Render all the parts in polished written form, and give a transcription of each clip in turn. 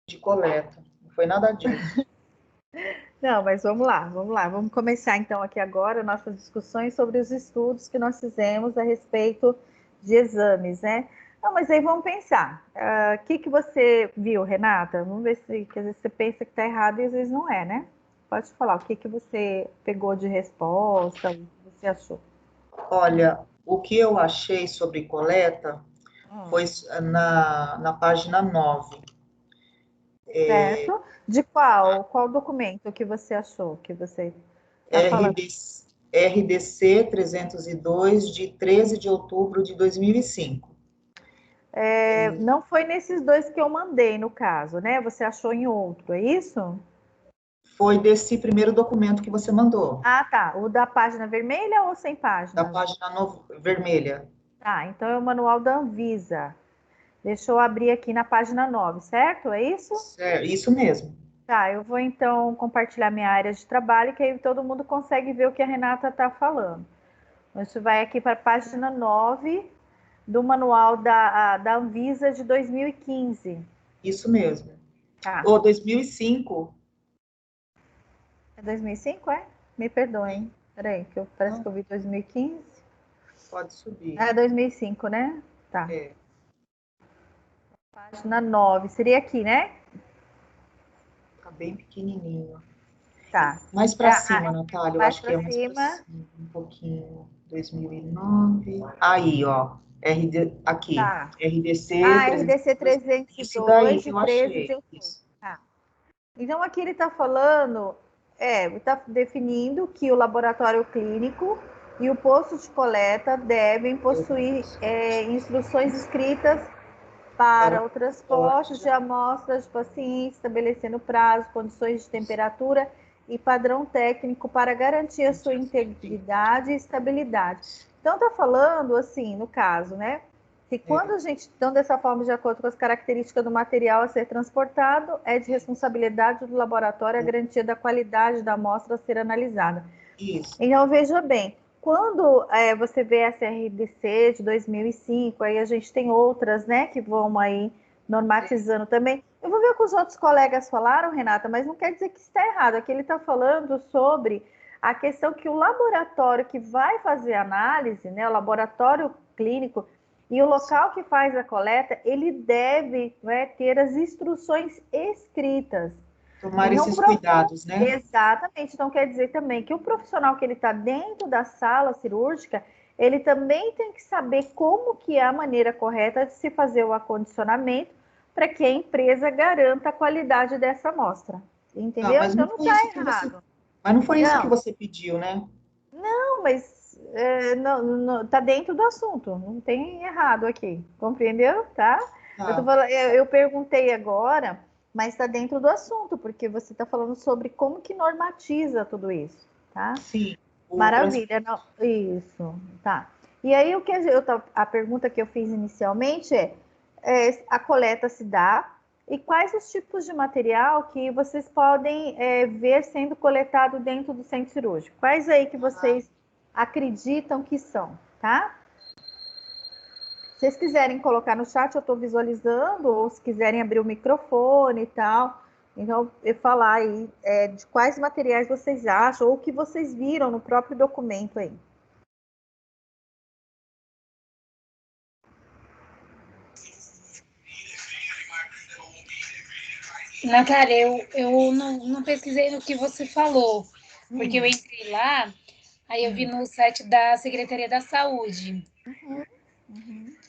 de coleta. Não foi nada disso. Não, mas vamos lá, vamos lá. Vamos começar então aqui agora nossas discussões sobre os estudos que nós fizemos a respeito de exames, né? Não, mas aí vamos pensar. O que você viu, Renata? Vamos ver se que às vezes você pensa que está errado e às vezes não é, né? Pode falar, o que você pegou de resposta, o que você achou? Olha, o que eu achei sobre coleta foi na página 9. Certo? De qual? Qual documento que você achou que você está falando? RDC 302, de 13 de outubro de 2005. Não foi nesses dois que eu mandei, no caso, né? Você achou em outro, é isso? Foi desse primeiro documento que você mandou, Ah, tá. O da página vermelha ou sem da páginas? página vermelha. Tá, então é o manual da Anvisa. Deixa eu abrir aqui na página 9, certo? É isso? Certo, isso mesmo. Tá, eu vou então compartilhar minha área de trabalho, que aí todo mundo consegue ver o que a Renata está falando. Então, isso vai aqui para a página 9 do manual da Anvisa de 2015. Isso mesmo. Tá. Ou 2005. É 2005, é? Me perdoem. Peraí, parece Não, que eu vi 2015. pode subir. É 2005, né? Tá. É, Página 9. Seria aqui, né? tá bem pequenininho. Tá. Mais para cima, Natália, eu Mais acho que para é mais para cima. cima, um pouquinho. 2009. Aí, ó. Aqui. Tá. RDC Ah, RDC 302. Esse daí 302, que de eu 13 de achei. outubro. Isso. Tá. Então, aqui ele está falando, está definindo que o laboratório clínico e o posto de coleta devem possuir instruções escritas para o transporte de amostras de pacientes, estabelecendo prazo, condições de temperatura e padrão técnico para garantir a sua integridade e estabilidade. Então, está falando, assim, no caso, né? Que quando a gente, então, dessa forma, de acordo com as características do material a ser transportado, é de responsabilidade do laboratório a garantia da qualidade da amostra a ser analisada. Isso. Então, veja bem, quando você vê essa RDC de 2005, aí a gente tem outras, né, que vão aí normatizando também. Eu vou ver o que os outros colegas falaram, Renata, mas não quer dizer que está errado. Aqui ele está falando sobre a questão que o laboratório que vai fazer a análise, né, o laboratório clínico e o local que faz a coleta, ele deve, né, ter as instruções escritas. Tomar Então, esses cuidados, né? exatamente. Então, quer dizer também que o profissional que ele está dentro da sala cirúrgica, ele também tem que saber como que é a maneira correta de se fazer o acondicionamento para que a empresa garanta a qualidade dessa amostra. Tá, Entendeu? mas Então, não não foi está isso que você, errado. mas não foi isso que Não, você pediu, né? não, mas não, tá dentro do assunto. Não tem errado aqui. Compreendeu? Tá? Tá. Eu perguntei agora, mas está dentro do assunto, porque você está falando sobre como que normatiza tudo isso, tá? Sim. Maravilha, não, isso, tá. E aí a pergunta que eu fiz inicialmente a coleta se dá e quais os tipos de material que vocês podem ver sendo coletado dentro do centro cirúrgico? Quais aí que vocês acreditam que são, tá? Se vocês quiserem colocar no chat, eu estou visualizando, ou se quiserem abrir o microfone e tal. Então, eu falar aí de quais materiais vocês acham, ou que vocês viram no próprio documento aí. Natália, eu não pesquisei no que você falou, porque eu entrei lá, aí eu vi no site da Secretaria da Saúde.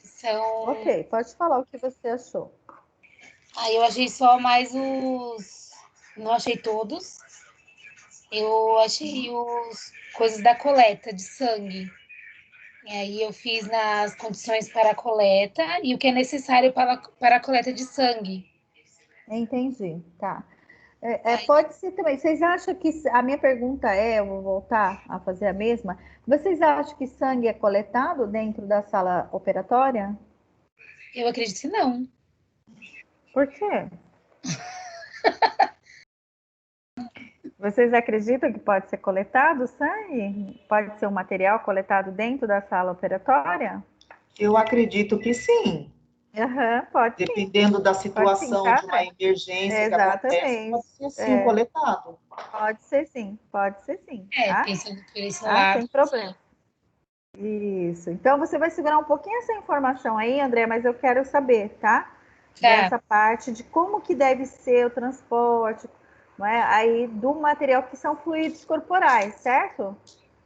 São, Ok, pode falar o que você achou. aí eu achei só mais os. Não achei todos. Eu achei os coisas da coleta de sangue. E aí eu fiz nas condições para a coleta e o que é necessário para a coleta de sangue. Entendi, tá. Aí, Pode ser também. Vocês acham que. A minha pergunta eu vou voltar a fazer a mesma. Vocês acham que sangue é coletado dentro da sala operatória? eu acredito que não. Por quê? Vocês acreditam que pode ser coletado sangue? Pode ser um material coletado dentro da sala operatória? Eu acredito que sim. Aham, pode sim. Dependendo da Pode sim, situação tá, de uma André? emergência que acontece, Exatamente. pode ser sim coletado. Pode ser sim, É, tá? pensando por esse Tá? lado. Sem problema. Isso. Então, você vai segurar um pouquinho essa informação aí, André, mas eu quero saber, tá? Tá, Dessa parte de como que deve ser o transporte, não é? Aí do material que são fluidos corporais, certo? O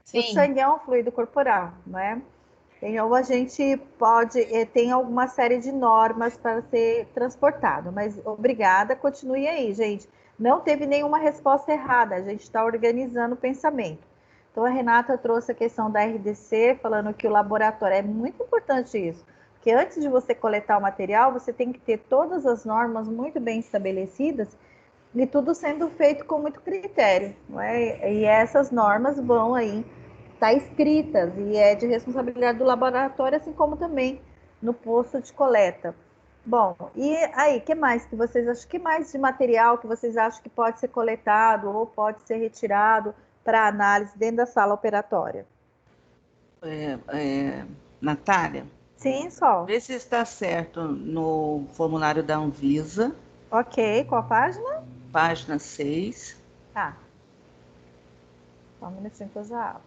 sim. sangue é um fluido corporal, não é? Então a gente pode, tem alguma série de normas para ser transportado, mas obrigada, continue aí, gente. Não teve nenhuma resposta errada, a gente está organizando o pensamento. Então a Renata trouxe a questão da RDC, falando que o laboratório é muito importante isso, porque antes de você coletar o material, você tem que ter todas as normas muito bem estabelecidas e tudo sendo feito com muito critério, não é? E essas normas vão aí estar escritas e é de responsabilidade do laboratório, assim como também no posto de coleta. Bom, e aí, que mais que vocês acham? Que mais de material que vocês acham que pode ser coletado ou pode ser retirado para análise dentro da sala operatória? Natália, Sim, Sol. vê se está certo no formulário da Anvisa, Ok, qual a página? página 6. Tá. Só um minutinho que eu já abro.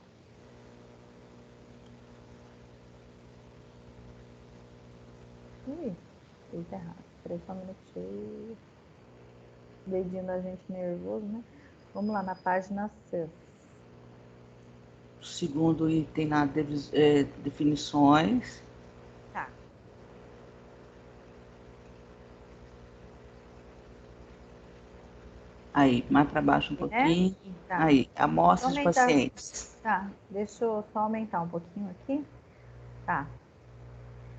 Ih, fiz errado. Peraí só um minutinho. Dedinho da gente nervoso, né? Vamos lá na página 6. Segundo item na definições. Tá. Aí, mais para baixo um pouquinho. Tá. Aí, amostras de Aumentar. pacientes. Tá, deixa eu só aumentar um pouquinho aqui. Tá.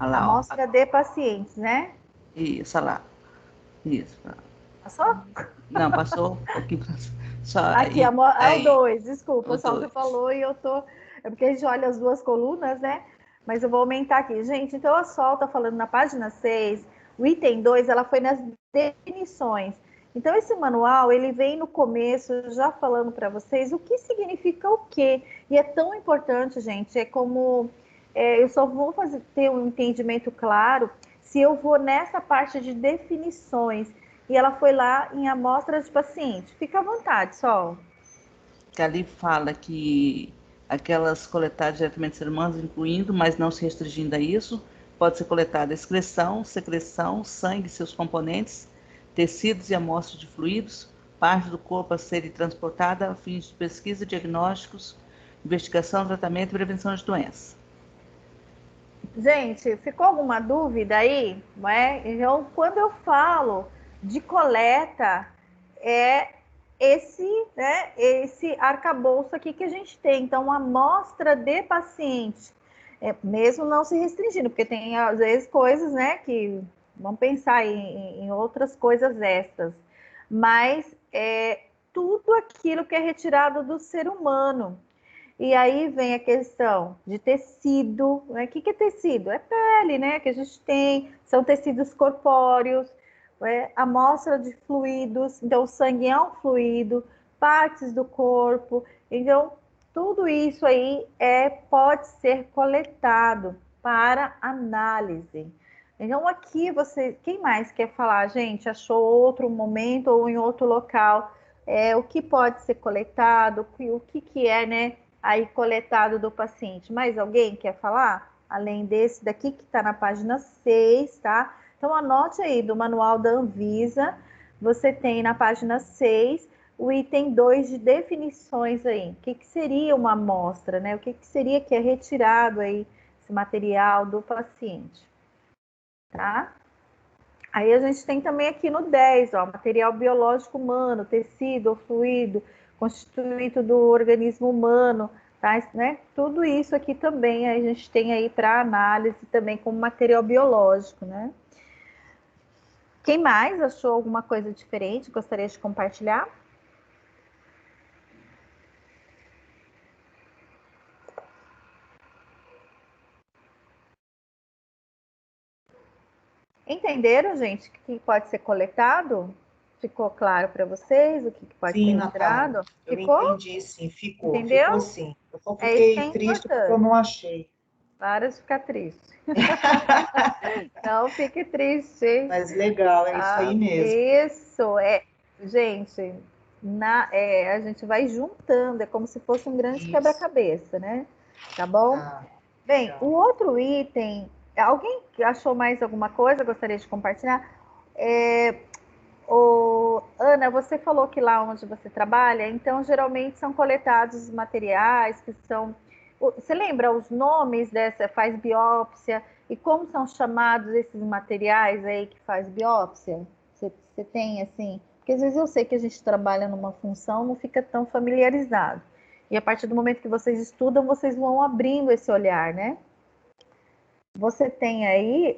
Olha lá, ó. Amostra de pacientes, né? Isso, olha lá. Isso. Passou? Não, passou um pouquinho. Só Aqui, aí, é o aí, 2, desculpa, o só você 2. falou e eu tô. É porque a gente olha as duas colunas, né? Mas eu vou aumentar aqui. Gente, então a Sol tá falando na página 6, o item 2, ela foi nas definições. Então, esse manual, ele vem no começo já falando para vocês o que significa o quê. E é tão importante, gente, é como eu só vou ter um entendimento claro se eu vou nessa parte de definições. E ela foi lá em amostras de paciente. Fica à vontade, Sol. Que ali fala que aquelas coletadas diretamente de seres humanos, incluindo, mas não se restringindo a isso, pode ser coletada excreção, secreção, sangue e seus componentes, tecidos e amostras de fluidos, parte do corpo a serem transportada a fins de pesquisa, diagnósticos, investigação, tratamento e prevenção de doenças. Gente, ficou alguma dúvida aí? Não é? Então, quando eu falo de coleta, é esse arcabouço aqui que a gente tem. Então, amostra de paciente, mesmo não se restringindo, porque tem às vezes coisas, né, que vamos pensar em outras coisas extras, mas é tudo aquilo que é retirado do ser humano. E aí vem a questão de tecido, né? O que é tecido? É pele, né? Que a gente tem, são tecidos corpóreos, amostra de fluidos, então o sangue é um fluido, partes do corpo, então tudo isso aí pode ser coletado para análise. Então aqui quem mais quer falar, gente? Achou outro momento ou em outro local? O que pode ser coletado, o que é, né? Aí coletado do paciente. Mais alguém quer falar? Além desse daqui que está na página 6, tá? Então anote aí do manual da Anvisa, você tem na página 6 o item 2 de definições aí. O que seria uma amostra, né? O que seria que é retirado aí esse material do paciente, tá? Aí a gente tem também aqui no 10, ó, material biológico humano, tecido ou fluido, constituído do organismo humano, tá? Né? Tudo isso aqui também a gente tem aí para análise também como material biológico, né? Quem mais achou alguma coisa diferente? Gostaria de compartilhar? Entenderam, gente, o que pode ser coletado? Ficou claro para vocês o que pode ser Sim, Natália, retirado? eu Ficou? entendi, sim, ficou Entendeu? sim. Eu só É isso que fiquei é triste porque eu importante. não achei. Para de ficar triste. Não fique triste, hein? Mas legal, é isso aí mesmo. Isso, gente, a gente vai juntando, é como se fosse um grande Isso. quebra-cabeça, né? Tá bom? Ah, Bem, legal. o outro item, alguém achou mais alguma coisa? Gostaria de compartilhar? Ana, você falou que lá onde você trabalha, então geralmente são coletados materiais que são. Você lembra os nomes dessa, faz biópsia e como são chamados esses materiais aí que faz biópsia? Você tem assim? Porque às vezes eu sei que a gente trabalha numa função, não fica tão familiarizado. E a partir do momento que vocês estudam, vocês vão abrindo esse olhar, né? Você tem aí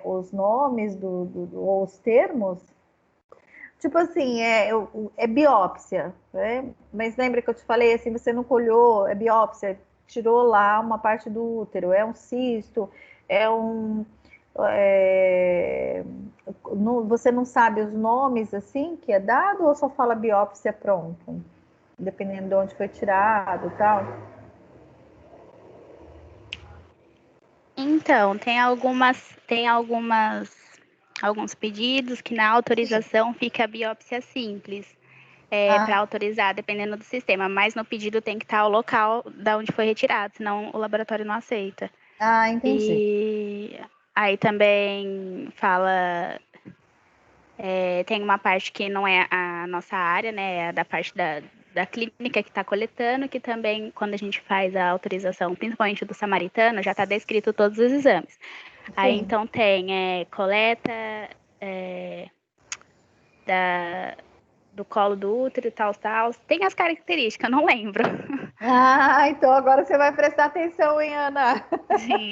os nomes ou os termos? Tipo assim, é biópsia, né? Mas lembra que eu te falei assim, você não colheu, é biópsia, tirou lá uma parte do útero, é um cisto, é um. Você não sabe os nomes assim que é dado ou só fala biópsia pronto? Dependendo de onde foi tirado e tal. Então, alguns pedidos que na autorização fica a biópsia simples, para autorizar, dependendo do sistema, mas no pedido tem que estar o local da onde foi retirado, senão o laboratório não aceita. Ah, entendi. E aí também fala, tem uma parte que não é a nossa área, né, é da parte da clínica que está coletando, que também, quando a gente faz a autorização, principalmente do samaritano, já está descrito todos os exames. Sim. Aí, então, tem coleta do colo do útero e tal. Tem as características, não lembro. Ah, então agora você vai prestar atenção, hein, Ana? Sim.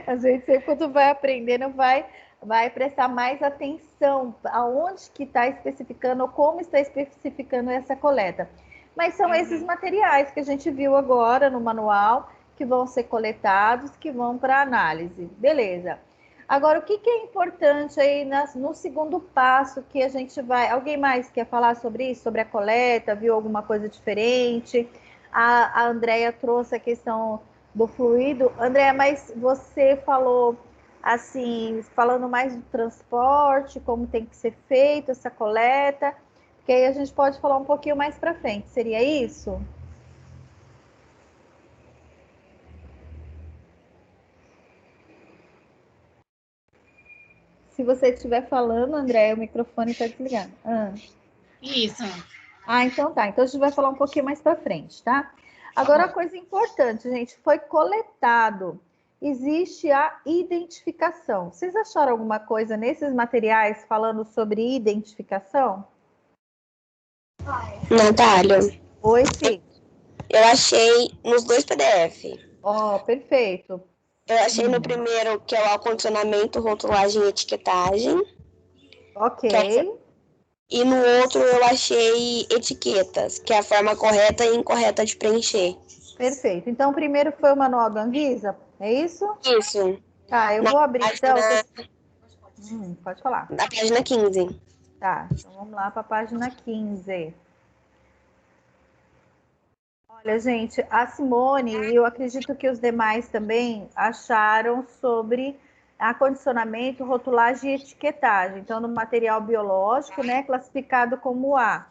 A gente sempre, quando vai aprendendo, vai prestar mais atenção aonde que está especificando ou como está especificando essa coleta. Mas são esses materiais que a gente viu agora no manual, que vão ser coletados, que vão para análise. Beleza. Agora, o que é importante aí no segundo passo que a gente vai... Alguém mais quer falar sobre isso? Sobre a coleta? Viu alguma coisa diferente? A Andrea trouxe a questão do fluido. Andrea, mas você falou assim, falando mais do transporte, como tem que ser feito essa coleta, que aí a gente pode falar um pouquinho mais para frente. Seria isso? Se você estiver falando, André, o microfone está desligado. Isso. Então tá. Então a gente vai falar um pouquinho mais para frente, tá? Agora, a coisa importante, gente, foi coletado. Existe a identificação. Vocês acharam alguma coisa nesses materiais falando sobre identificação? Natália. Oi, Fih. Eu achei nos dois PDF. Perfeito. Eu achei no primeiro, que é o acondicionamento, rotulagem e etiquetagem. Ok. E no outro eu achei etiquetas, que é a forma correta e incorreta de preencher. Perfeito. Então, o primeiro foi o manual da Anvisa, é isso? Isso. Tá, eu vou abrir então. Pode falar. Na página 15. Tá, então vamos lá para a página 15. Olha, gente, a Simone e eu acredito que os demais também acharam sobre acondicionamento, rotulagem e etiquetagem. Então, no material biológico, né, classificado como A.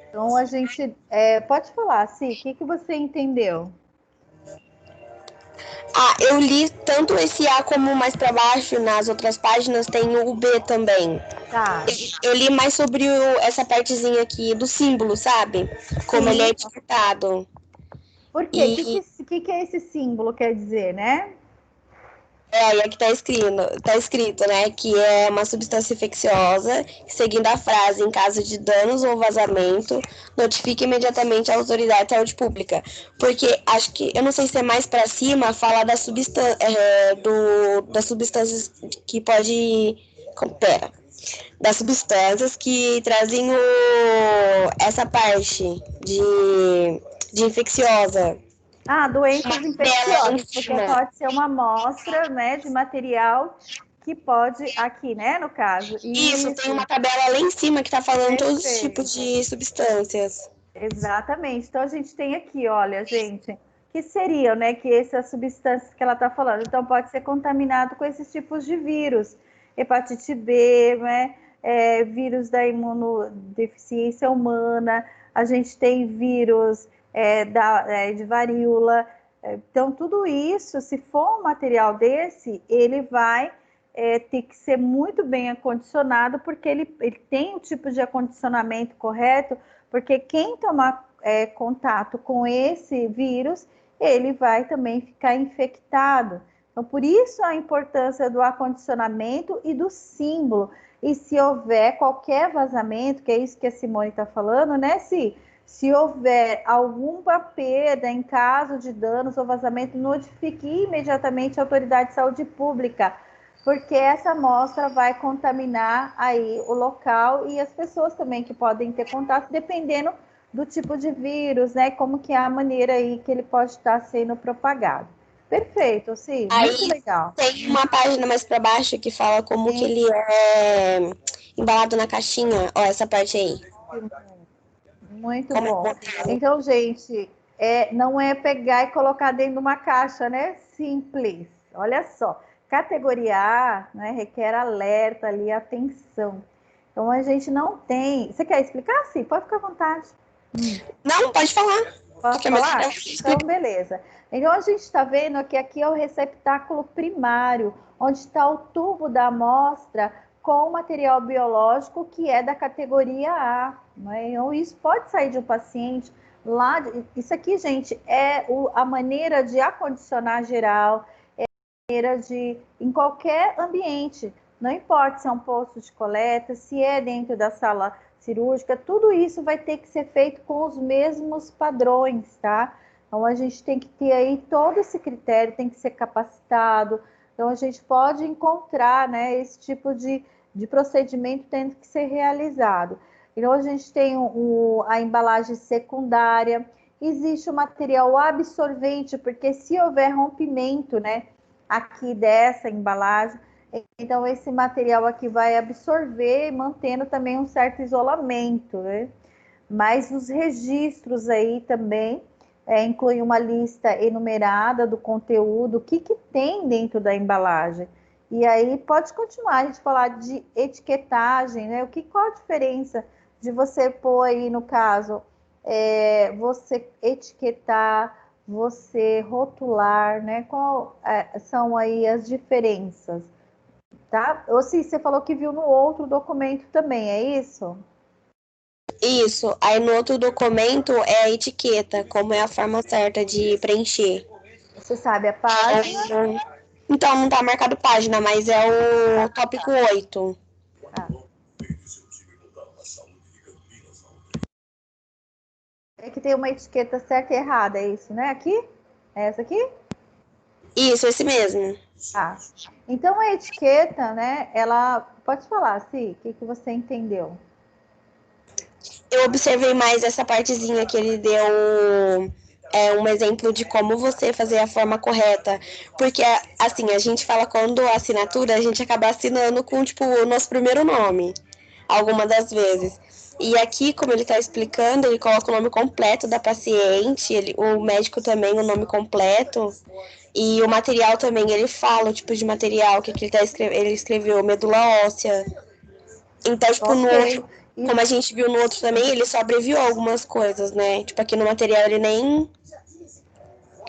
Então, a gente... pode falar, Cí, o que você entendeu? Eu li tanto esse A como mais para baixo, nas outras páginas tem o B também. Tá. Eu li mais sobre essa partezinha aqui do símbolo, sabe? Como ele é etiquetado. Por quê? O que é esse símbolo quer dizer, né? E aqui tá escrito, né, que é uma substância infecciosa, seguindo a frase, em caso de danos ou vazamento, notifique imediatamente a autoridade de saúde pública. Porque acho que, eu não sei se é mais para cima, fala das substâncias que pode... das substâncias que trazem essa parte de infecciosa. Doenças infecciosas, porque pode ser uma amostra, né, de material que pode, aqui, né, no caso. Isso, tem uma tabela lá em cima que está falando todos os tipos de substâncias. Exatamente. Então, a gente tem aqui, olha, gente, que seriam, né, que essas substâncias que ela está falando. Então, pode ser contaminado com esses tipos de vírus, hepatite B, né, vírus da imunodeficiência humana, a gente tem vírus de varíola. Então, tudo isso, se for um material desse, ele vai ter que ser muito bem acondicionado, porque ele tem o tipo de acondicionamento correto, porque quem tomar contato com esse vírus, ele vai também ficar infectado. Então, por isso a importância do acondicionamento e do símbolo. E se houver qualquer vazamento, que é isso que a Simone está falando, né, se houver alguma perda em caso de danos ou vazamento, notifique imediatamente a autoridade de saúde pública, porque essa amostra vai contaminar aí o local e as pessoas também que podem ter contato, dependendo do tipo de vírus, né? Como que é a maneira aí que ele pode estar sendo propagado. Perfeito, sim, muito legal. Tem uma página mais para baixo que fala como que ele é embalado na caixinha. Ó, essa parte aí. Muito bom. Então, gente, não é pegar e colocar dentro de uma caixa, né? Simples. Olha só. Categoria A, né, requer alerta ali, atenção. Então, a gente não tem... Você quer explicar? Sim, pode ficar à vontade. Não, pode falar. Pode falar? Então, beleza. Então, a gente está vendo que aqui é o receptáculo primário, onde está o tubo da amostra com material biológico que é da categoria A. Né? Então, isso pode sair de um paciente lá... Isso aqui, gente, é a maneira de acondicionar geral, em qualquer ambiente, não importa se é um posto de coleta, se é dentro da sala cirúrgica, tudo isso vai ter que ser feito com os mesmos padrões, tá? Então, a gente tem que ter aí todo esse critério, tem que ser capacitado. Então, a gente pode encontrar, né, esse tipo de procedimento tendo que ser realizado. Então, a gente tem a embalagem secundária, existe o material absorvente, porque se houver rompimento, né, aqui dessa embalagem, então esse material aqui vai absorver, mantendo também um certo isolamento, né? Mas os registros aí também incluem uma lista enumerada do conteúdo, o que tem dentro da embalagem. E aí pode continuar a gente falar de etiquetagem, né? Qual a diferença de você pôr aí, no caso, você etiquetar, você rotular, né? Qual são aí as diferenças, tá? Ou se você falou que viu no outro documento também, é isso? Isso. Aí no outro documento é a etiqueta, como é a forma certa de preencher. Você sabe a página? Então, não tá marcado página, mas é o tópico 8. Ah. É que tem uma etiqueta certa e errada, é isso, né? Aqui? É essa aqui? Isso, esse mesmo. Ah, então a etiqueta, né? Ela pode falar, Sim, o que você entendeu? Eu observei mais essa partezinha que ele deu um exemplo de como você fazer a forma correta. Porque, assim, a gente fala quando a assinatura, a gente acaba assinando com, tipo, o nosso primeiro nome, algumas das vezes. E aqui, como ele está explicando, ele coloca o nome completo da paciente, o médico também, o nome completo. E o material também, ele fala o tipo de material, que ele escreveu medula óssea. Então, tipo, no outro, como a gente viu no outro também, ele só abreviou algumas coisas, né? Tipo, aqui no material ele nem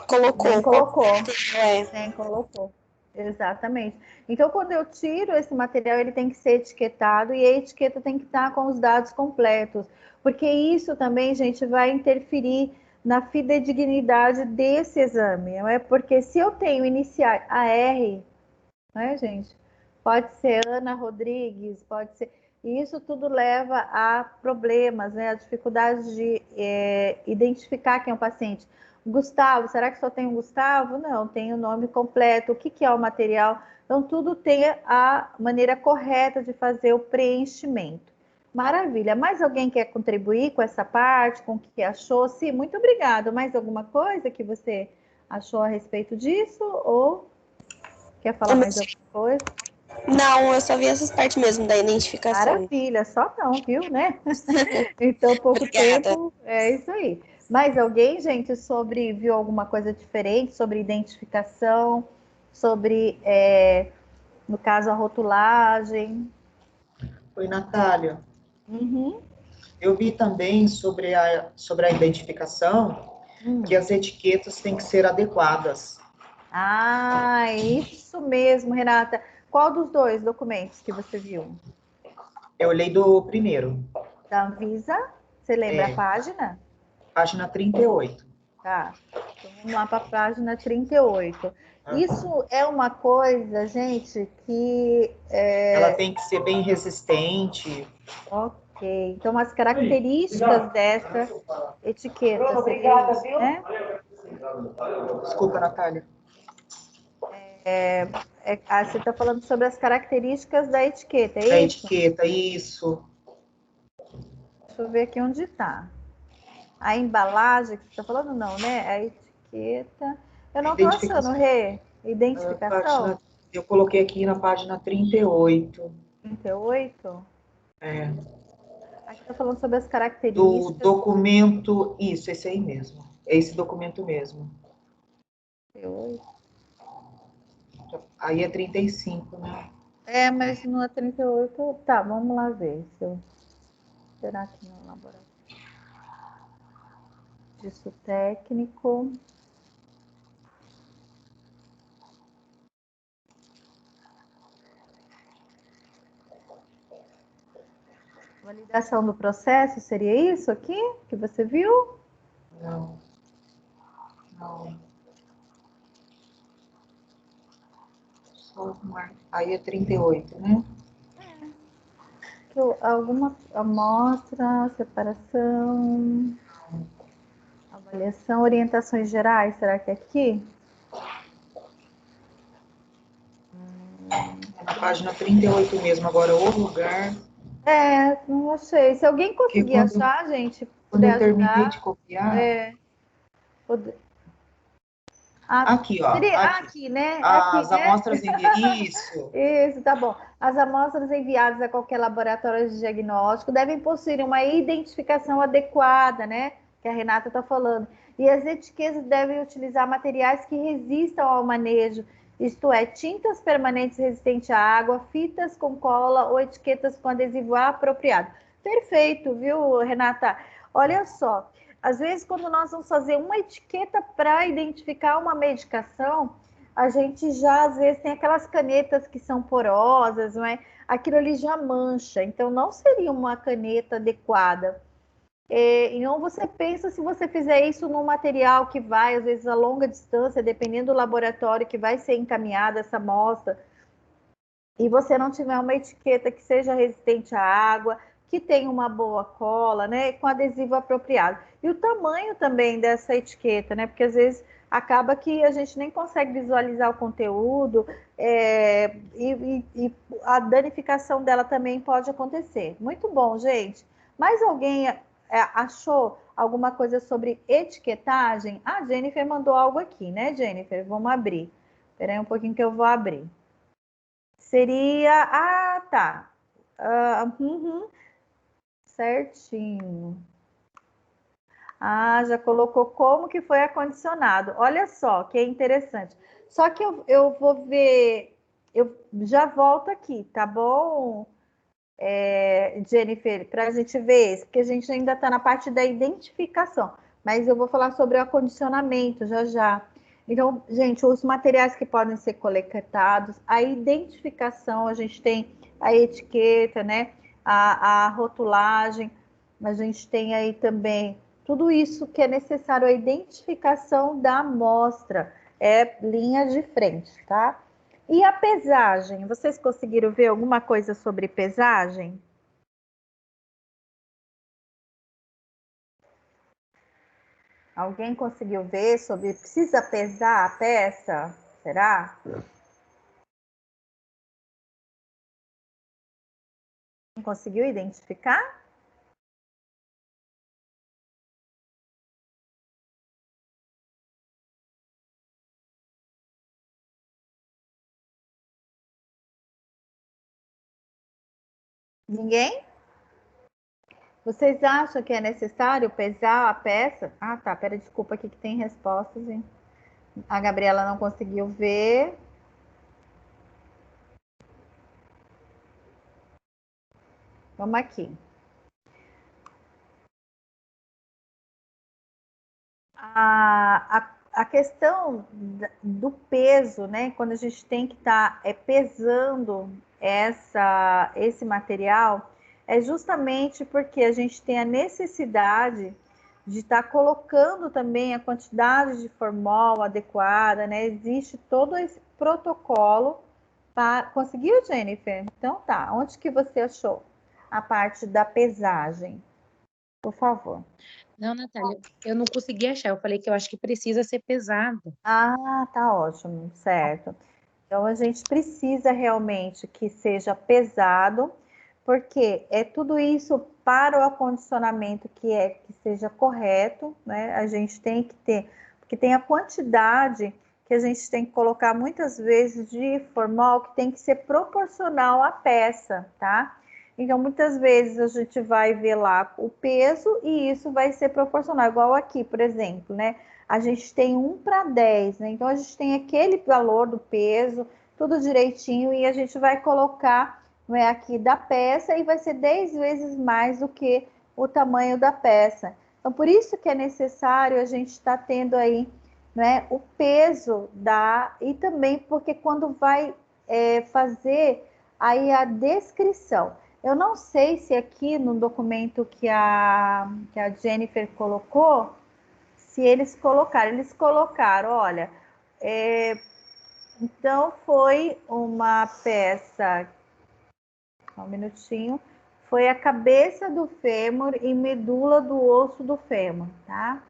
colocou. Nem colocou. Exatamente. Então, quando eu tiro esse material, ele tem que ser etiquetado e a etiqueta tem que estar com os dados completos. Porque isso também, gente, vai interferir na fidedignidade desse exame. Não é? Porque se eu tenho iniciar AR, né, gente? Pode ser Ana Rodrigues, pode ser... E isso tudo leva a problemas, né? A dificuldade de identificar quem é o paciente. Gustavo, será que só tem um Gustavo? Não, tem o nome completo, o que é o material. Então, tudo tem a maneira correta de fazer o preenchimento. Maravilha. Mais alguém quer contribuir com essa parte, com o que achou? Sim, muito obrigada. Mais alguma coisa que você achou a respeito disso? Ou quer falar mais alguma coisa? Não, eu só vi essas partes mesmo da identificação. Maravilha, só não, viu, né? Então, pouco tempo, é isso aí. Mais alguém, gente, viu alguma coisa diferente sobre identificação, sobre, no caso, a rotulagem? Oi, Natália. Uhum. Eu vi também sobre a identificação que as etiquetas têm que ser adequadas. Ah, isso mesmo, Renata. Qual dos dois documentos que você viu? Eu olhei do primeiro, Da Anvisa? Você lembra a página? página 38. Tá. Então, vamos lá para a página 38. Isso é uma coisa, gente, que... Ela tem que ser bem resistente. Ok. Então, as características dessa etiqueta seria isso, né? Desculpa, Natália. Você está falando sobre as características da etiqueta, Da é isso? etiqueta, isso. Deixa eu ver aqui onde está. A embalagem que você está falando, não, né? A etiqueta. Eu não estou achando, Rê. Identificação? Eu coloquei aqui na página 38. 38? É, Aqui está falando sobre as do características. documento, isso, esse aí mesmo. É esse documento mesmo. 38. Aí é 35, né? Mas no 38. Tá, vamos lá ver. Será que no laboratório? Disso técnico. Validação do processo, seria isso aqui que você viu? Não. Não. Só aí é 38, né? Alguma amostra, separação, avaliação, orientações gerais, será que é aqui? É na página 38 mesmo, agora o lugar. Não achei. Se alguém conseguir achar, gente, Quando puder eu terminei de ajudar. copiar. Aqui, ó. Aqui, né? As Aqui, né? amostras Isso. Isso, tá bom. As amostras enviadas a qualquer laboratório de diagnóstico devem possuir uma identificação adequada, né? Que a Renata está falando. E as etiquetas devem utilizar materiais que resistam ao manejo, isto é, tintas permanentes resistentes à água, fitas com cola ou etiquetas com adesivo apropriado. Perfeito, viu, Renata? Olha só, às vezes quando nós vamos fazer uma etiqueta para identificar uma medicação, a gente já às vezes tem aquelas canetas que são porosas, não é? Aquilo ali já mancha, então não seria uma caneta adequada. Então você pensa, se você fizer isso num material que vai, às vezes, a longa distância, dependendo do laboratório que vai ser encaminhada essa amostra, e você não tiver uma etiqueta que seja resistente à água, que tenha uma boa cola, né, com adesivo apropriado. E o tamanho também dessa etiqueta, né, porque às vezes acaba que a gente nem consegue visualizar o conteúdo, e a danificação dela também pode acontecer. Muito bom, gente. Mais alguém achou alguma coisa sobre etiquetagem? A Jennifer mandou algo aqui, né, Jennifer? Vamos abrir. Espera aí um pouquinho que eu vou abrir. Seria. Tá. Certinho. Já colocou como que foi acondicionado. Olha só, que é interessante. Só que eu vou ver. Eu já volto aqui, tá bom, Jennifer? Para a gente ver isso, porque a gente ainda está na parte da identificação. Mas eu vou falar sobre o acondicionamento já já. Então, gente, os materiais que podem ser coletados, a identificação, a gente tem a etiqueta, né? A rotulagem, a gente tem aí também tudo isso que é necessário, a identificação da amostra, linha de frente, tá? E a pesagem, vocês conseguiram ver alguma coisa sobre pesagem? Alguém conseguiu ver sobre precisa pesar a peça? Será? Conseguiu identificar? Ninguém? Vocês acham que é necessário pesar a peça? Ah, tá. Pera, desculpa aqui que tem respostas, hein? A Gabriela não conseguiu ver. Vamos aqui. A questão do peso, né? Quando a gente tem que estar pesando esse material, é justamente porque a gente tem a necessidade de estar colocando também a quantidade de formol adequada, né? Existe todo esse protocolo para... Conseguiu, Jennifer? Então tá. Onde que você achou a parte da pesagem? Por favor. Não, Natália, eu não consegui achar. Eu falei que eu acho que precisa ser pesado. Ah, tá ótimo, certo. Então a gente precisa realmente que seja pesado, porque é tudo isso para o acondicionamento que seja correto, né? A gente tem que ter, porque tem a quantidade que a gente tem que colocar muitas vezes de formol que tem que ser proporcional à peça, tá? Então muitas vezes a gente vai ver lá o peso e isso vai ser proporcional, igual aqui, por exemplo, né? A gente tem 1 para 10, né? Então a gente tem aquele valor do peso, tudo direitinho, e a gente vai colocar, né, aqui da peça e vai ser 10 vezes mais do que o tamanho da peça. Então, por isso que é necessário a gente estar tendo aí, né, o peso e também porque quando vai fazer aí a descrição. Eu não sei se aqui no documento que a Jennifer colocou, se eles colocaram, olha, então foi uma peça, só um minutinho, foi a cabeça do fêmur e medula do osso do fêmur, tá?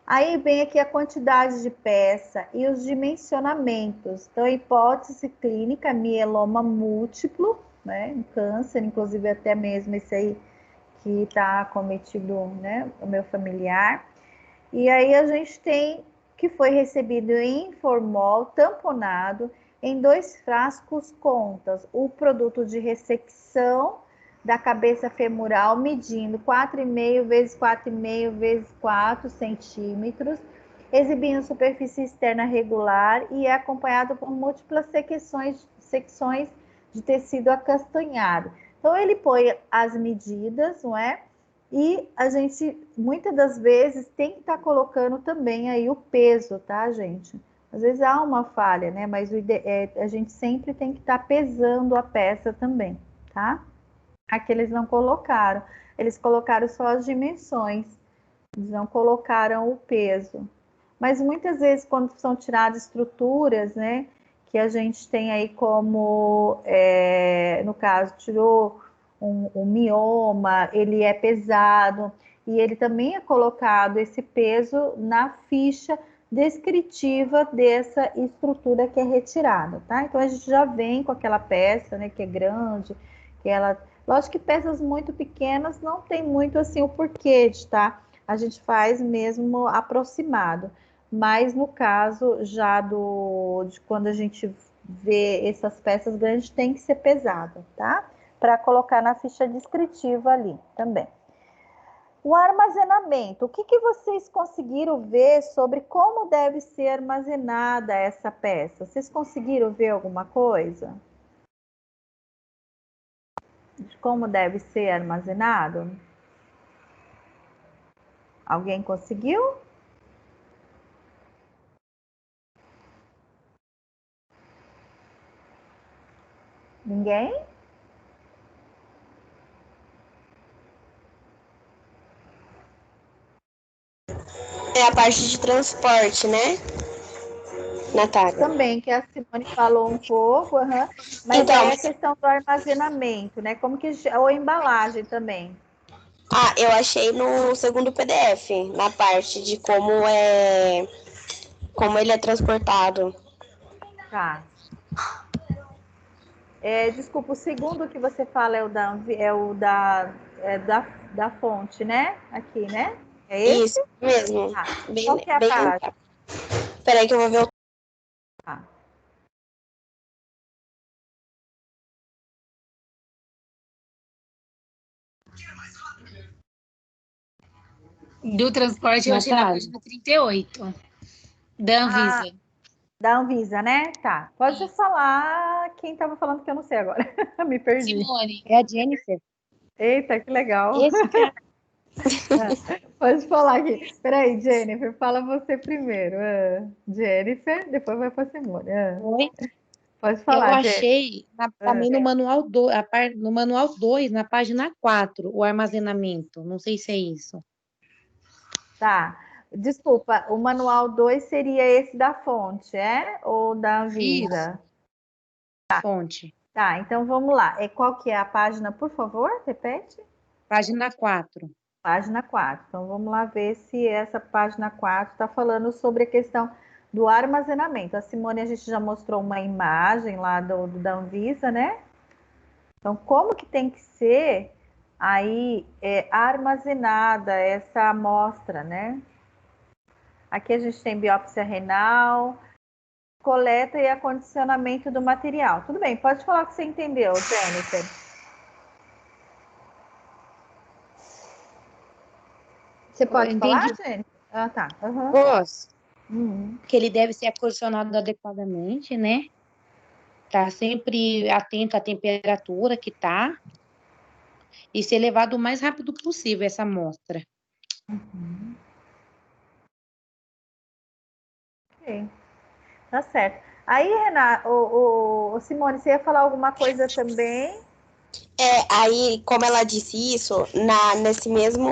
Aí vem aqui a quantidade de peça e os dimensionamentos. Então, hipótese clínica, mieloma múltiplo, né? Um câncer, inclusive até mesmo esse aí que está acometido, né? O meu familiar. E aí a gente tem que foi recebido em formol tamponado em 2 frascos contas, o produto de ressecção da cabeça femoral medindo 4,5 vezes 4,5 vezes 4 centímetros, exibindo superfície externa regular e é acompanhado por múltiplas secções de tecido acastanhado. Então ele põe as medidas, não é? E a gente, muitas das vezes, tem que estar colocando também aí o peso, tá, gente? Às vezes há uma falha, né? Mas a gente sempre tem que estar pesando a peça também, tá? Aqui eles não colocaram. Eles colocaram só as dimensões. Eles não colocaram o peso. Mas muitas vezes, quando são tiradas estruturas, né? Que a gente tem aí como, no caso, tirou um mioma, ele é pesado, e ele também é colocado esse peso na ficha descritiva dessa estrutura que é retirada, tá? Então a gente já vem com aquela peça, né, que é grande, que ela, lógico que peças muito pequenas não tem muito assim o porquê de, tá? A gente faz mesmo aproximado, mas no caso já de quando a gente vê essas peças grandes tem que ser pesada, tá? Para colocar na ficha descritiva ali também. O armazenamento. O que vocês conseguiram ver sobre como deve ser armazenada essa peça? Vocês conseguiram ver alguma coisa? De como deve ser armazenado? Alguém conseguiu? Ninguém? É a parte de transporte, né, Natália? Também, que a Simone falou um pouco, mas Então, aí a questão do armazenamento, né? Como que, ou embalagem também. eu achei no segundo PDF, na parte de como ele é transportado. Tá. Desculpa, o segundo que você fala da fonte, né? Aqui, né? É esse? Isso mesmo. Ah, Bem, qual que é a bem. página? Peraí que eu vou ver o. Ah, Do transporte, eu achei na Natália. página 38, da Anvisa. Da Anvisa, né? Tá. Pode falar quem estava falando que eu não sei agora. Me perdi. Simone. É a Jennifer. Eita, que legal. Esse cara. Pode falar aqui. Peraí, Jennifer, fala você primeiro. Jennifer, depois vai para Simone. Oi. Pode Eu falar, Jennifer. achei também no manual 2, no manual 2, na página 4, o armazenamento. Não sei se é isso. Tá. Desculpa, o manual 2 seria esse da fonte, ou da Anvisa? Fonte. Tá, então vamos lá. Qual que é a página, por favor? Repete. Página 4. Página 4. Então vamos lá ver se essa página 4 está falando sobre a questão do armazenamento. A Simone, a gente já mostrou uma imagem lá da Anvisa, né? Então, como que tem que ser aí armazenada essa amostra, né? Aqui a gente tem biópsia renal, coleta e acondicionamento do material. Tudo bem, pode falar o que você entendeu, Jennifer. Você pode falar, Jennifer? Ah, tá. Uhum. Posso. Uhum. Que ele deve ser acondicionado adequadamente, né? Tá sempre atento à temperatura que tá. E ser levado o mais rápido possível essa amostra. Uhum. Ok, tá certo. Aí, Renata, Simone, você ia falar alguma coisa também? Aí, como ela disse isso, nesse mesmo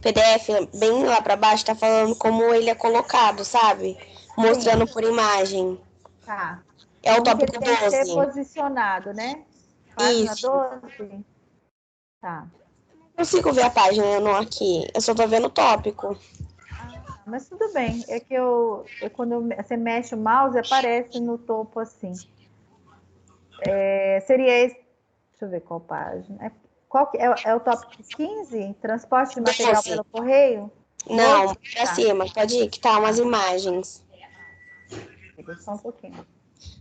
PDF, bem lá para baixo, tá falando como ele é colocado, sabe? Mostrando por imagem. Tá. É o Como que tópico ele tem que ser 12. posicionado, né? Página Isso. 12? Tá. Não consigo ver a página aqui. Eu só tô vendo o tópico. Mas tudo bem. É que quando você mexe o mouse, aparece no topo assim. Seria esse. Deixa eu ver qual página. Qual que é o tópico 15? Transporte de material 12. pelo correio? Não, 12? pra Tá. cima. Pode ir, que tá umas imagens. Só um pouquinho.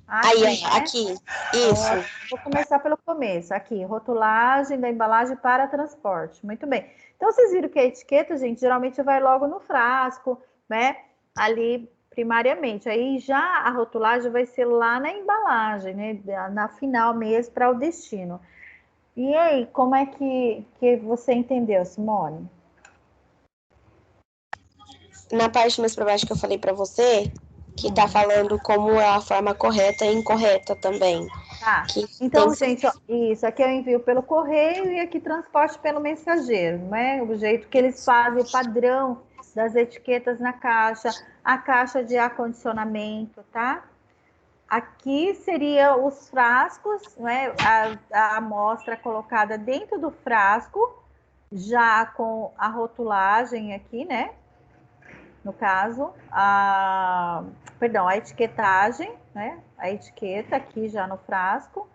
Aí, Aqui, né? aqui. Isso. Vou começar pelo começo. Aqui, rotulagem da embalagem para transporte. Muito bem. Então, vocês viram que a etiqueta, gente, geralmente vai logo no frasco, né? Ali, primariamente. Aí, já a rotulagem vai ser lá na embalagem, né? Na final mesmo, para o destino. E aí, como é que você entendeu, Simone? Na parte mais pra baixo que eu falei pra você, que tá falando como é a forma correta e incorreta também. Tá. Que Então, tem... gente, ó, isso aqui eu envio pelo correio e aqui transporte pelo mensageiro, não é? O jeito que eles fazem, o padrão das etiquetas na caixa, a caixa de acondicionamento, tá? Aqui seria os frascos, né? A amostra colocada dentro do frasco, já com a rotulagem aqui, né? No caso, a etiquetagem, né? A etiqueta aqui já no frasco.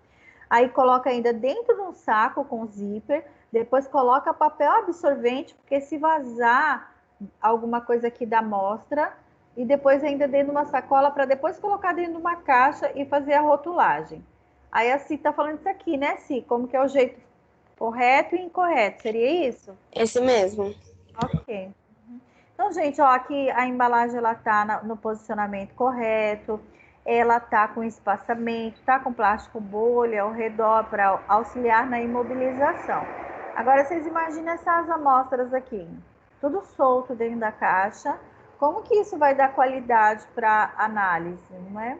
Aí coloca ainda dentro de um saco com zíper, depois coloca papel absorvente, porque se vazar alguma coisa aqui da amostra, e depois ainda dentro de uma sacola para depois colocar dentro de uma caixa e fazer a rotulagem. Aí a Si tá falando isso aqui, né, Si? Como que é o jeito correto e incorreto, seria isso? Esse mesmo. Ok. Então, gente, ó, aqui a embalagem ela tá no posicionamento correto, ela tá com espaçamento, tá com plástico bolha ao redor para auxiliar na imobilização. Agora, vocês imaginam essas amostras aqui, tudo solto dentro da caixa. Como que isso vai dar qualidade para análise, não é?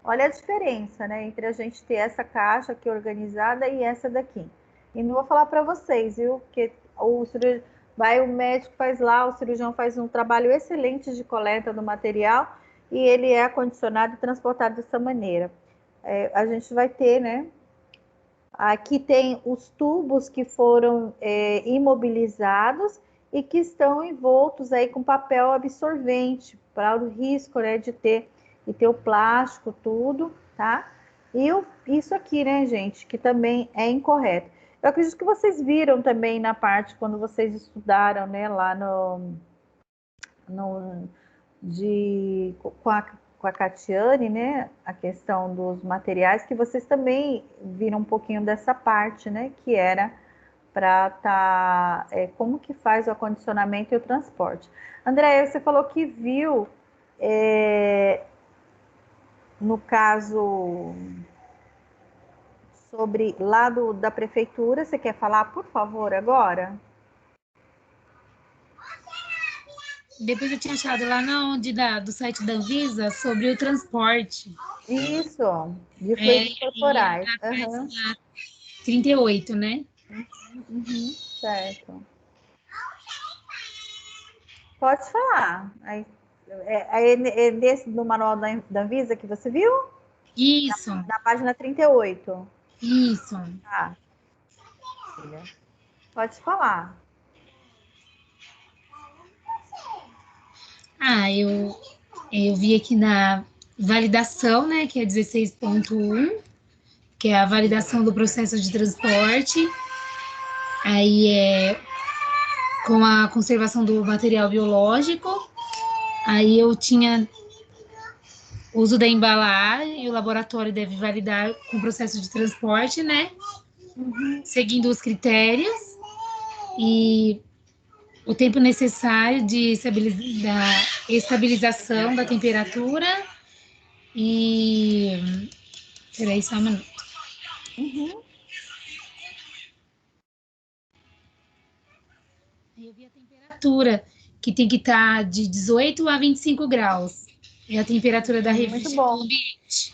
Olha a diferença, né, entre a gente ter essa caixa aqui organizada e essa daqui. E não vou falar para vocês, viu? Porque o médico faz lá, o cirurgião faz um trabalho excelente de coleta do material e ele é acondicionado e transportado dessa maneira. A gente vai ter, né? Aqui tem os tubos que foram imobilizados e que estão envoltos aí com papel absorvente para o risco, né, de ter o plástico, tudo, tá? E isso aqui, né, gente, que também é incorreto. Eu acredito que vocês viram também na parte quando vocês estudaram, né, lá com a Catiane, né, a questão dos materiais, que vocês também viram um pouquinho dessa parte, né, que era para como que faz o acondicionamento e o transporte. Andréia, você falou que viu, no caso, sobre lá da prefeitura, você quer falar, por favor, agora? Depois eu tinha achado lá do site da Anvisa sobre o transporte. Isso, de fluidos corporais. Uhum. 38, né? Certo. Pode falar. É desse do manual da Anvisa que você viu? Isso. Na página 38. Isso. Tá. Pode falar. Eu vi aqui na validação, né, que é 16.1, que é a validação do processo de transporte. Aí com a conservação do material biológico. Aí eu tinha uso da embalagem, e o laboratório deve validar com o processo de transporte, né? Seguindo os critérios. E o tempo necessário da estabilização da temperatura e... Peraí, só um minuto. Eu vi a temperatura, que tem que estar de 18 a 25 graus. É a temperatura da revista do ambiente.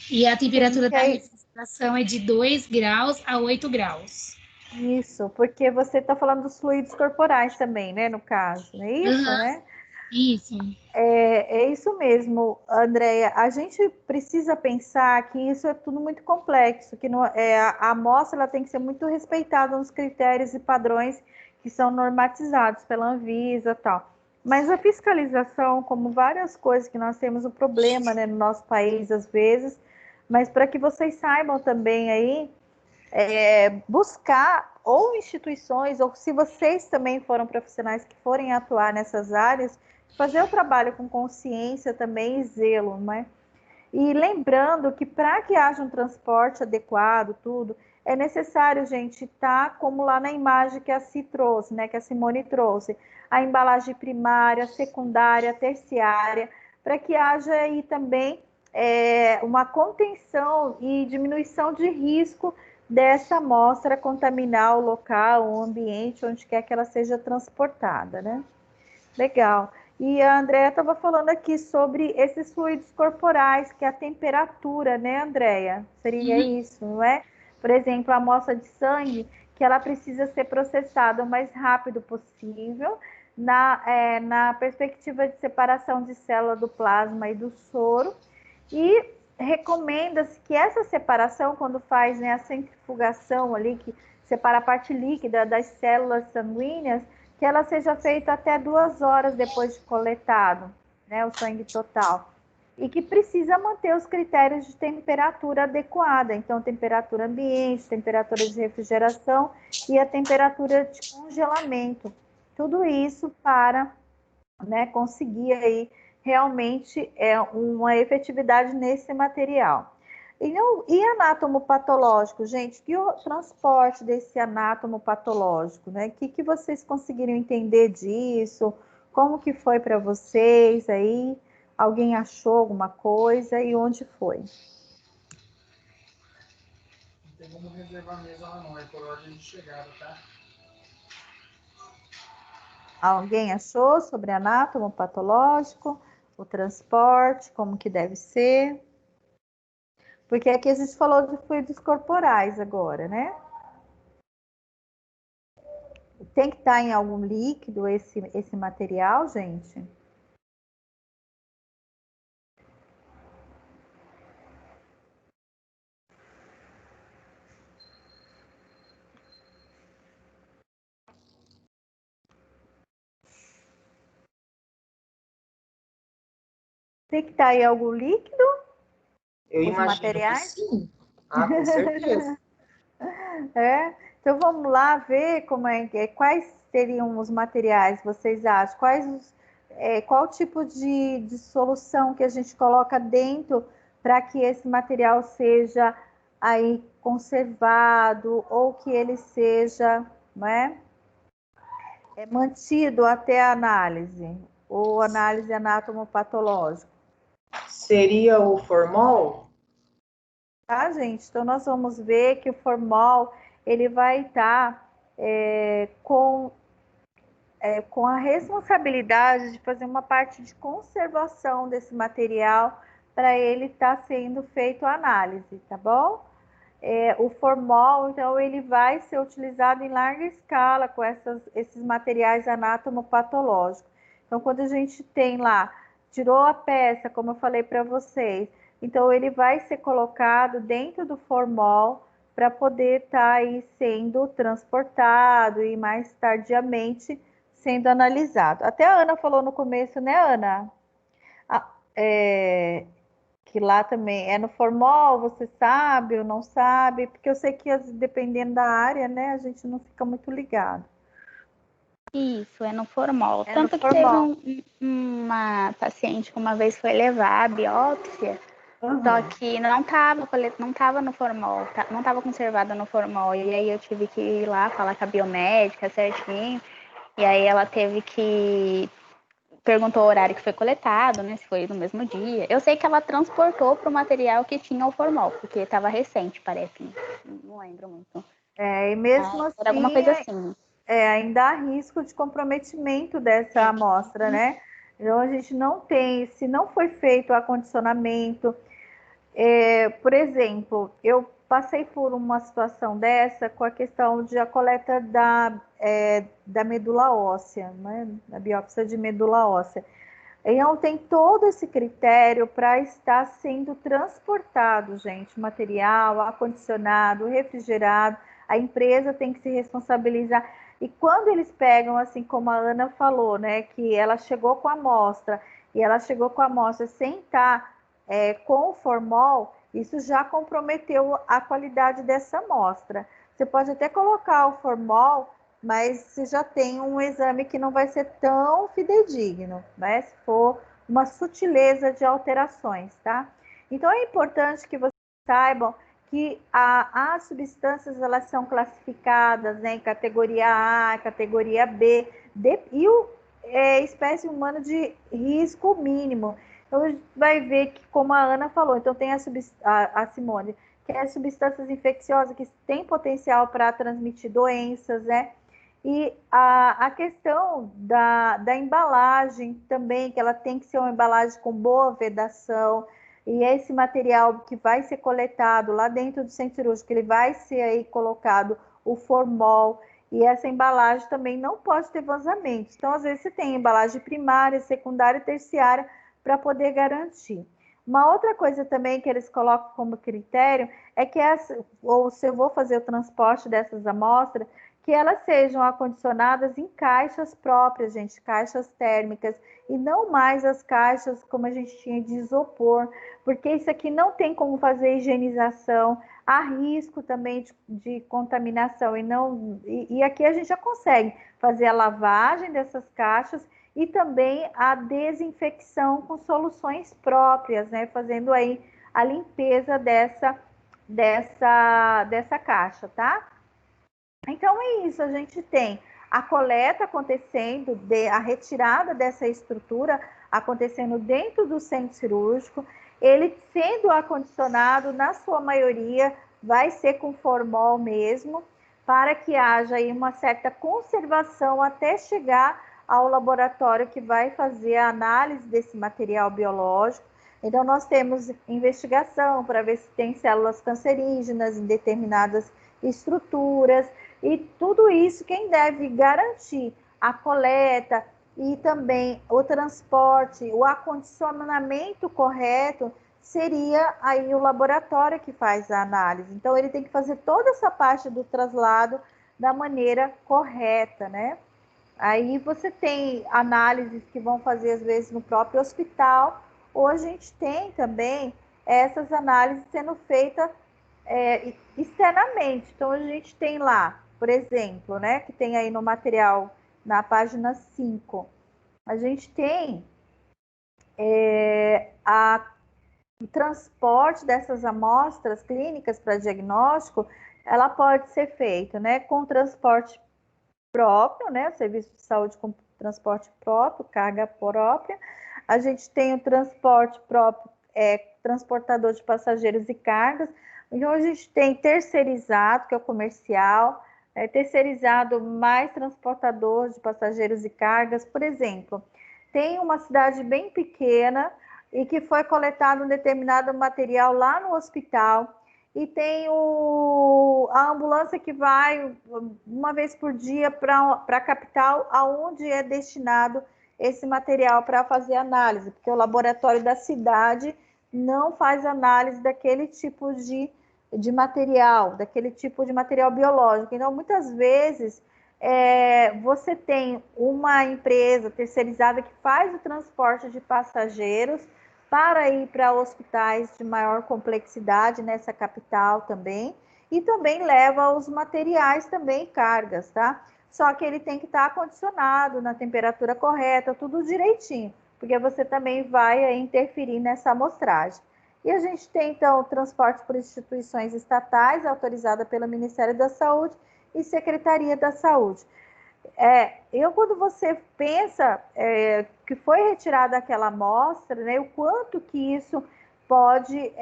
E a temperatura da refrigeração é de 2 graus a 8 graus. Isso, porque você está falando dos fluidos corporais também, né, no caso, não é isso, né? Isso. É isso mesmo, Andréia. A gente precisa pensar que isso é tudo muito complexo, que a amostra ela tem que ser muito respeitada nos critérios e padrões que são normatizados pela Anvisa e tal. Mas a fiscalização, como várias coisas que nós temos um problema, né, no nosso país às vezes, mas para que vocês saibam também aí, buscar ou instituições, ou se vocês também foram profissionais que forem atuar nessas áreas, fazer o trabalho com consciência também e zelo, né? E lembrando que para que haja um transporte adequado, tudo, é necessário, gente, como lá na imagem que a Ci trouxe, né, que a Simone trouxe, a embalagem primária, secundária, terciária, para que haja aí também uma contenção e diminuição de risco dessa amostra contaminar o local, o ambiente, onde quer que ela seja transportada, né? Legal. E a Andréia estava falando aqui sobre esses fluidos corporais, que é a temperatura, né, Andréia? Seria isso, não é? Por exemplo, a amostra de sangue, que ela precisa ser processada o mais rápido possível, na perspectiva de separação de célula do plasma e do soro, e recomenda-se que essa separação, quando faz, né, a centrifugação ali, que separa a parte líquida das células sanguíneas, que ela seja feita até 2 horas depois de coletado, né, o sangue total. E que precisa manter os critérios de temperatura adequada. Então, temperatura ambiente, temperatura de refrigeração e a temperatura de congelamento. Tudo isso para, né, conseguir aí realmente uma efetividade nesse material. E anátomo patológico, gente? Que o transporte desse anátomo patológico, né? O que vocês conseguiram entender disso? Como que foi para vocês aí? Alguém achou alguma coisa e onde foi? Não tem como reservar a mesa lá não, é por ordem de chegada, tá? Alguém achou sobre anátomo patológico? O transporte, como que deve ser? Porque aqui a gente falou de fluidos corporais agora, né? Tem que estar em algum líquido esse material, gente? Tem que estar em algum líquido? Eu Os imagino materiais? que sim. Ah, com certeza. Então vamos lá ver quais seriam os materiais, vocês acham? Qual tipo de solução que a gente coloca dentro para que esse material seja aí conservado ou que ele seja, né, mantido até a análise, ou análise anatomopatológica. Seria o formol? Tá, gente? Então, nós vamos ver que o formol, ele vai estar com a responsabilidade de fazer uma parte de conservação desse material para ele estar sendo feito a análise, tá bom? O formol, então, ele vai ser utilizado em larga escala com esses materiais anatomopatológicos. Então, quando a gente tem lá, tirou a peça, como eu falei para vocês, então ele vai ser colocado dentro do formol para poder estar aí sendo transportado e mais tardiamente sendo analisado. Até a Ana falou no começo, né, Ana? Que lá também é no formol, você sabe ou não sabe? Porque eu sei que dependendo da área, né, a gente não fica muito ligado. Isso, é no formol. É Tanto no que formol. teve uma paciente que uma vez foi levar a biópsia, só que não estava no formol, não estava conservada no formol. E aí eu tive que ir lá falar com a biomédica certinho. E aí ela teve que perguntou o horário que foi coletado, né? Se foi no mesmo dia. Eu sei que ela transportou para o material que tinha o formol, porque estava recente, parece. Não lembro muito. E mesmo assim, era alguma coisa assim. Ainda há risco de comprometimento dessa amostra, né? Então a gente não tem, se não foi feito o acondicionamento, por exemplo, eu passei por uma situação dessa com a questão de a coleta da medula óssea, né? Da biópsia de medula óssea. Então, tem todo esse critério para estar sendo transportado, gente, material, acondicionado, refrigerado. A empresa tem que se responsabilizar. E quando eles pegam, assim como a Ana falou, né, que ela chegou com a amostra, e ela chegou com a amostra sem estar com o formol, isso já comprometeu a qualidade dessa amostra. Você pode até colocar o formol, mas você já tem um exame que não vai ser tão fidedigno, né? Se for uma sutileza de alterações, tá? Então, é importante que vocês saibam que as substâncias, elas são classificadas, né, em categoria A, categoria B, e espécie humana de risco mínimo. Então, a gente vai ver que, como a Ana falou, então tem a Simone, que é substâncias infecciosas que têm potencial para transmitir doenças, né? E a questão da embalagem também, que ela tem que ser uma embalagem com boa vedação, e esse material que vai ser coletado lá dentro do centro cirúrgico, ele vai ser aí colocado o formol, e essa embalagem também não pode ter vazamento. Então, às vezes, você tem embalagem primária, secundária e terciária para poder garantir. Uma outra coisa também que eles colocam como critério é que ou se eu vou fazer o transporte dessas amostras, que elas sejam acondicionadas em caixas próprias, gente, caixas térmicas, e não mais as caixas como a gente tinha de isopor, porque isso aqui não tem como fazer higienização, há risco também de contaminação, e aqui a gente já consegue fazer a lavagem dessas caixas e também a desinfecção com soluções próprias, né, fazendo aí a limpeza dessa caixa, tá? Então é isso, a gente tem a coleta acontecendo, a retirada dessa estrutura acontecendo dentro do centro cirúrgico, ele sendo acondicionado, na sua maioria, vai ser com formol mesmo, para que haja aí uma certa conservação até chegar ao laboratório que vai fazer a análise desse material biológico. Então, nós temos investigação para ver se tem células cancerígenas em determinadas estruturas, e tudo isso quem deve garantir a coleta e também o transporte, o acondicionamento correto, seria aí o laboratório que faz a análise. Então, ele tem que fazer toda essa parte do traslado da maneira correta, né? Aí você tem análises que vão fazer, às vezes, no próprio hospital, ou a gente tem também essas análises sendo feitas externamente. Então, a gente tem lá, por exemplo, né, que tem aí no material, na página 5, a gente tem o transporte dessas amostras clínicas para diagnóstico, ela pode ser feita, né, com transporte próprio, né, serviço de saúde com transporte próprio, carga própria. A gente tem o transporte próprio, transportador de passageiros e cargas. Então, a gente tem terceirizado, que é o comercial, terceirizado mais transportador de passageiros e cargas. Por exemplo, tem uma cidade bem pequena e que foi coletado um determinado material lá no hospital, e tem a ambulância que vai uma vez por dia para a capital, aonde é destinado esse material para fazer análise, porque o laboratório da cidade não faz análise daquele tipo de material, daquele tipo de material biológico. Então, muitas vezes, você tem uma empresa terceirizada que faz o transporte de passageiros para ir para hospitais de maior complexidade nessa capital também, e também leva os materiais também, cargas, tá? Só que ele tem que estar acondicionado na temperatura correta, tudo direitinho, porque você também vai interferir nessa amostragem. E a gente tem, então, o transporte por instituições estatais, autorizada pelo Ministério da Saúde e Secretaria da Saúde. Quando você pensa que foi retirada aquela amostra, né, o quanto que isso pode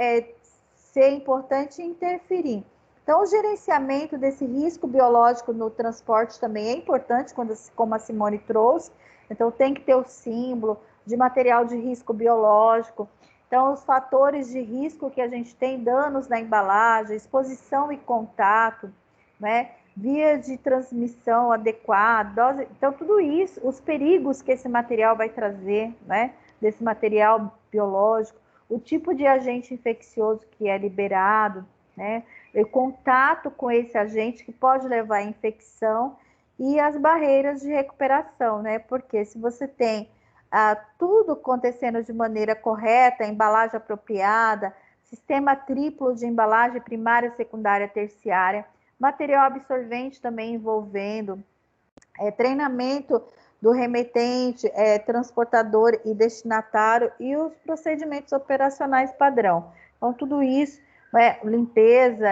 ser importante e interferir. Então, o gerenciamento desse risco biológico no transporte também é importante, como a Simone trouxe. Então, tem que ter o símbolo de material de risco biológico. Então, os fatores de risco que a gente tem, danos na embalagem, exposição e contato, né? Via de transmissão adequada, dose. Então, tudo isso, os perigos que esse material vai trazer, né? Desse material biológico, o tipo de agente infeccioso que é liberado, né? O contato com esse agente que pode levar à infecção e as barreiras de recuperação, né? Porque se você tem tudo acontecendo de maneira correta, embalagem apropriada, sistema triplo de embalagem primária, secundária, terciária, material absorvente também envolvendo, treinamento do remetente, transportador e destinatário e os procedimentos operacionais padrão. Então, tudo isso, limpeza,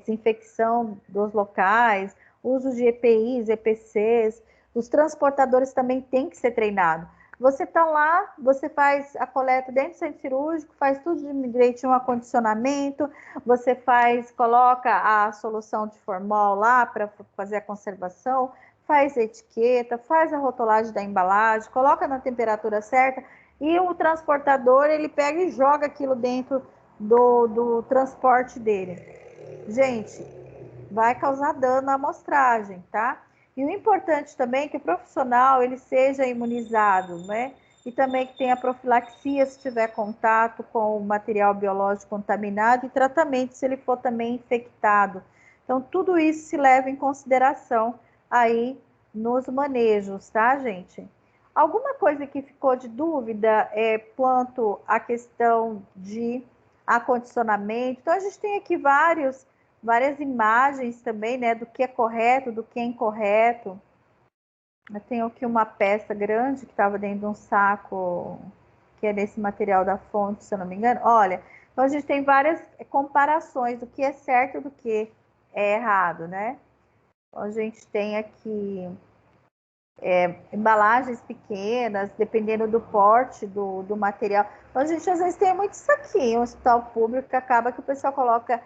desinfecção dos locais, uso de EPIs, EPCs, os transportadores também têm que ser treinados. Você está lá, você faz a coleta dentro do centro cirúrgico, faz tudo direitinho, um acondicionamento, você coloca a solução de formol lá para fazer a conservação, faz a etiqueta, faz a rotulagem da embalagem, coloca na temperatura certa, e o transportador, ele pega e joga aquilo dentro do transporte dele. Gente, vai causar dano à amostragem, tá? E o importante também é que o profissional ele seja imunizado, né? E também que tenha profilaxia se tiver contato com o material biológico contaminado e tratamento se ele for também infectado. Então, tudo isso se leva em consideração aí nos manejos, tá, gente? Alguma coisa que ficou de dúvida quanto à questão de acondicionamento? Então, a gente tem aqui várias imagens também, né, do que é correto, do que é incorreto. Eu tenho aqui uma peça grande que estava dentro de um saco, que é desse material da fonte, se eu não me engano. Olha, então a gente tem várias comparações do que é certo e do que é errado, né? Então, a gente tem aqui embalagens pequenas, dependendo do porte do material. Então, a gente às vezes tem muito isso aqui em um hospital público, que acaba que o pessoal coloca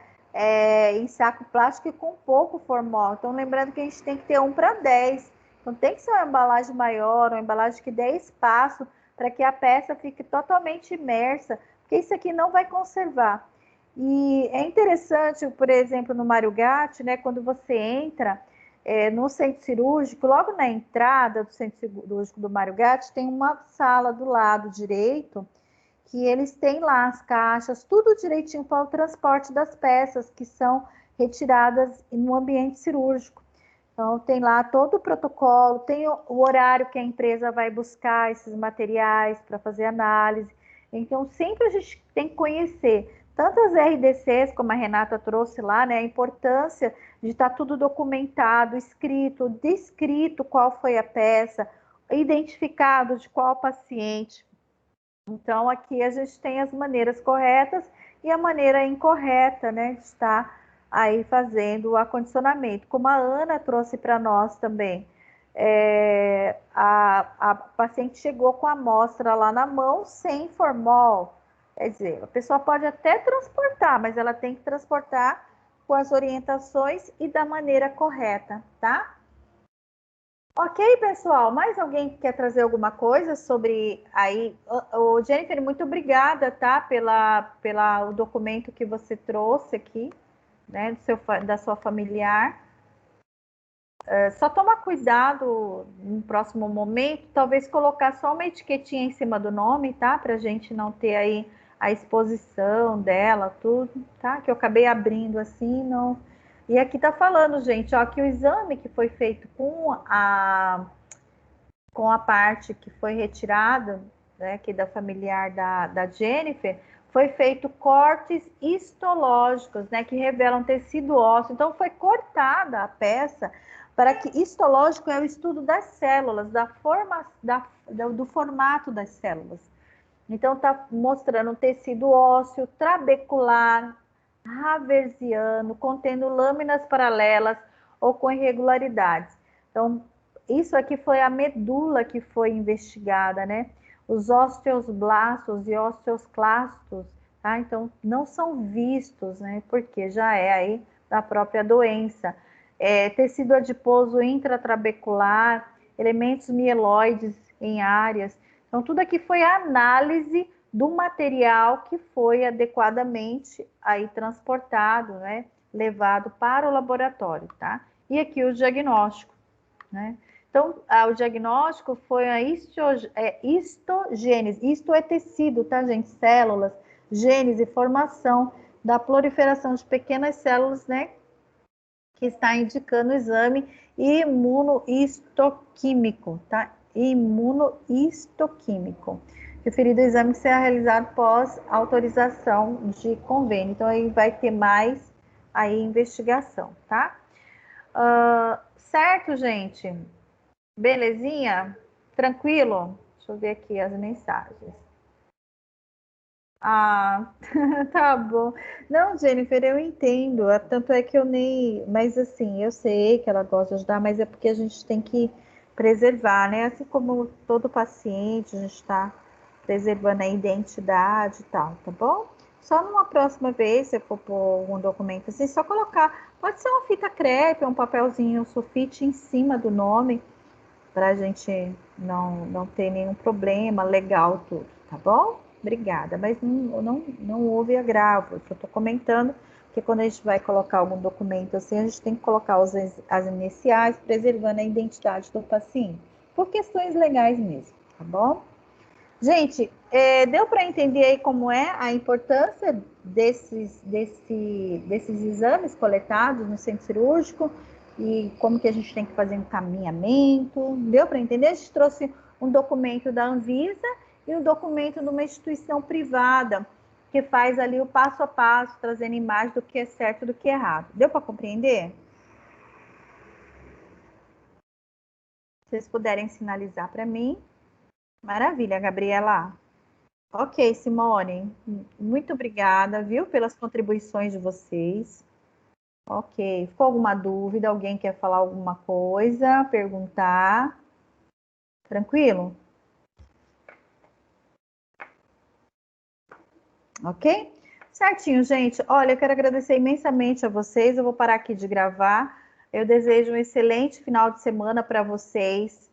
em saco plástico e com pouco formol. Então, lembrando que a gente tem que ter 1 para 10. Então, tem que ser uma embalagem maior, uma embalagem que dê espaço para que a peça fique totalmente imersa, porque isso aqui não vai conservar. E é interessante, por exemplo, no Mário Gatti, né, quando você entra no centro cirúrgico, logo na entrada do centro cirúrgico do Mário Gatti, tem uma sala do lado direito, que eles têm lá as caixas, tudo direitinho para o transporte das peças que são retiradas no ambiente cirúrgico. Então, tem lá todo o protocolo, tem o horário que a empresa vai buscar esses materiais para fazer análise. Então, sempre a gente tem que conhecer tanto as RDCs, como a Renata trouxe lá, né, a importância de estar tudo documentado, escrito, descrito qual foi a peça, identificado de qual paciente. Então, aqui a gente tem as maneiras corretas e a maneira incorreta, né, de estar aí fazendo o acondicionamento. Como a Ana trouxe para nós também, a paciente chegou com a amostra lá na mão sem formol. Quer dizer, a pessoa pode até transportar, mas ela tem que transportar com as orientações e da maneira correta, tá? Ok, pessoal, mais alguém quer trazer alguma coisa sobre aí? O Jennifer, muito obrigada, tá? Pela o documento que você trouxe aqui, né? Da sua familiar. Só toma cuidado no próximo momento, talvez colocar só uma etiquetinha em cima do nome, tá? Pra gente não ter aí a exposição dela, tudo, tá? Que eu acabei abrindo assim, não. E aqui tá falando, gente, ó, que o exame que foi feito com a parte que foi retirada, né, aqui da familiar da Jennifer, foi feito cortes histológicos, né, que revelam tecido ósseo. Então, foi cortada a peça para que histológico é o estudo das células, do formato das células. Então, está mostrando tecido ósseo, trabecular, haversiano, contendo lâminas paralelas ou com irregularidades. Então, isso aqui foi a medula que foi investigada, né? Os osteoblastos e osteoclastos, tá? Então, não são vistos, né? Porque já é aí da própria doença. Tecido adiposo intratrabecular, elementos mieloides em áreas. Então, tudo aqui foi a análise do material que foi adequadamente aí transportado, né? Levado para o laboratório, tá? E aqui o diagnóstico, né? Então, o diagnóstico foi a histogênese. Isto é tecido, tá, gente? Células, gênese, formação da proliferação de pequenas células, né? Que está indicando o exame imunohistoquímico, tá? Imunohistoquímico. Referido ao exame que será realizado pós autorização de convênio. Então, aí vai ter mais aí investigação, tá? Certo, gente? Belezinha? Tranquilo? Deixa eu ver aqui as mensagens. Ah, tá bom. Não, Jennifer, eu entendo. Tanto é que eu nem. Mas assim, eu sei que ela gosta de ajudar, mas é porque a gente tem que preservar, né? Assim como todo paciente, a gente está preservando a identidade e tal, tá bom? Só numa próxima vez, se eu for pôr um documento assim, só colocar. Pode ser uma fita crepe, um papelzinho sulfite em cima do nome, para a gente não ter nenhum problema legal, tudo, tá bom? Obrigada, mas não houve agravo, eu estou comentando que quando a gente vai colocar algum documento assim, a gente tem que colocar as iniciais, preservando a identidade do paciente, por questões legais mesmo, tá bom? Gente, deu para entender aí como é a importância desses exames coletados no centro cirúrgico e como que a gente tem que fazer um encaminhamento? Deu para entender? A gente trouxe um documento da Anvisa e um documento de uma instituição privada que faz ali o passo a passo, trazendo imagem do que é certo e do que é errado. Deu para compreender? Se vocês puderem sinalizar para mim. Maravilha, Gabriela. Ok, Simone, muito obrigada, viu, pelas contribuições de vocês. Ok, ficou alguma dúvida? Alguém quer falar alguma coisa, perguntar? Tranquilo? Ok? Certinho, gente. Olha, eu quero agradecer imensamente a vocês. Eu vou parar aqui de gravar. Eu desejo um excelente final de semana para vocês.